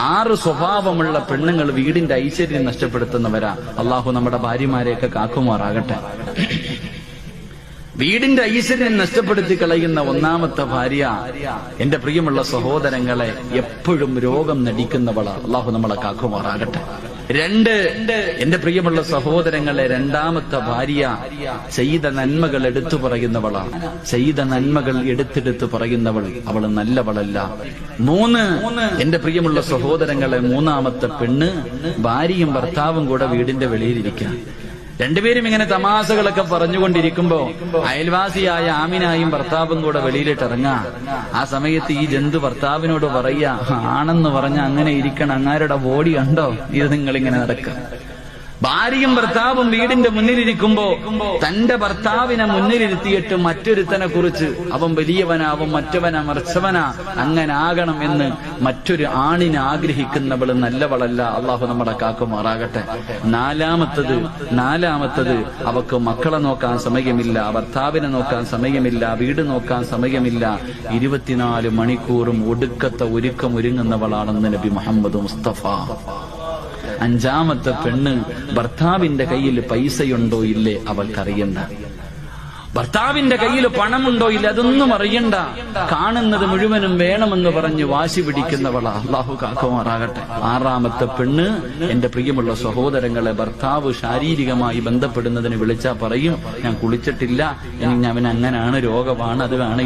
6 സ്വഭാവമുള്ള പെണ്ണുങ്ങൾ വീടിന്റെ ഐശ്വര്യം നഷ്ടപ്പെടുത്തുന്നവരാ. അള്ളാഹു നമ്മുടെ ഭാര്യമാരെയൊക്കെ കാക്കുമാറാകട്ടെ. വീടിന്റെ ഐശ്വര്യം നഷ്ടപ്പെടുത്തി കളയുന്ന ഒന്നാമത്തെ ഭാര്യ, എന്റെ പ്രിയമുള്ള സഹോദരങ്ങളെ, എപ്പോഴും രോഗം നടിക്കുന്നവളാ. അള്ളാഹു നമ്മളെ കാക്കുമാറാകട്ടെ. 2, എന്റെ പ്രിയമുള്ള സഹോദരങ്ങളെ, രണ്ടാമത്തെ ഭാര്യ ചെയ്ത നന്മകൾ എടുത്തു പറയുന്നവളാ. ചെയ്ത നന്മകൾ എടുത്തെടുത്ത് പറയുന്നവൾ, അവൾ നല്ലവളല്ല. 3, എന്റെ പ്രിയമുള്ള സഹോദരങ്ങളെ, മൂന്നാമത്തെ പെണ്ണ് ഭാര്യയും ഭർത്താവും കൂടെ വീടിന്റെ വെളിയിലിരിക്കുക. രണ്ടുപേരും ഇങ്ങനെ തമാശകളൊക്കെ പറഞ്ഞുകൊണ്ടിരിക്കുമ്പോ അയൽവാസിയായ ആമിനായും ഭർത്താവും കൂടെ വെളിയിലിട്ടിറങ്ങാ. ആ സമയത്ത് ഈ ജന്തു ഭർത്താവിനോട് പറയാ, ആണെന്ന് പറഞ്ഞ അങ്ങനെ ഇരിക്കണം, അങ്ങാരുടെ ബോഡി കണ്ടോ, ഇത് നിങ്ങളിങ്ങനെ നടക്കുക. ഭാര്യയും ഭർത്താവും വീടിന്റെ മുന്നിലിരിക്കുമ്പോ തന്റെ ഭർത്താവിനെ മുന്നിലിരുത്തിയിട്ട് മറ്റൊരുത്തനെ കുറിച്ച് അവൻ വലിയവനാവും, മറ്റവനാ മറിച്ചവനാ, അങ്ങനെ ആകണം എന്ന് മറ്റൊരു ആണിനെ ആഗ്രഹിക്കുന്നവള് നല്ലവളല്ല. അള്ളാഹു നമ്മുടെ കാക്കുമാറാകട്ടെ. നാലാമത്തത് അവക്ക് മക്കളെ നോക്കാൻ സമയമില്ല, ഭർത്താവിനെ നോക്കാൻ സമയമില്ല, വീട് നോക്കാൻ സമയമില്ല. 24 മണിക്കൂറും ഒടുക്കത്തെ ഒരുക്കം ഒരുങ്ങുന്നവളാണെന്ന് നബി മുഹമ്മദ് മുസ്തഫ. 5-മത്തെ പെണ്ണ്, ഭർത്താവിന്റെ കയ്യിൽ പൈസയുണ്ടോ ഇല്ലേ അവൾക്കറിയണ്ട. ഭർത്താവിന്റെ കയ്യിൽ പണമുണ്ടോ ഇല്ല അതൊന്നും അറിയണ്ട. കാണുന്നത് മുഴുവനും വേണമെന്ന് പറഞ്ഞ് വാശി പിടിക്കുന്നവളാ. അള്ളാഹു കാക്കുമാറാകട്ടെ. 6-മത്തെ പെണ്ണ്, എന്റെ പ്രിയമുള്ള സഹോദരങ്ങളെ, ഭർത്താവ് ശാരീരികമായി ബന്ധപ്പെടുന്നതിന് വിളിച്ചാ പറയും, ഞാൻ കുളിച്ചിട്ടില്ല, അവൻ അങ്ങനാണ്, രോഗമാണ്, അത് വേണം.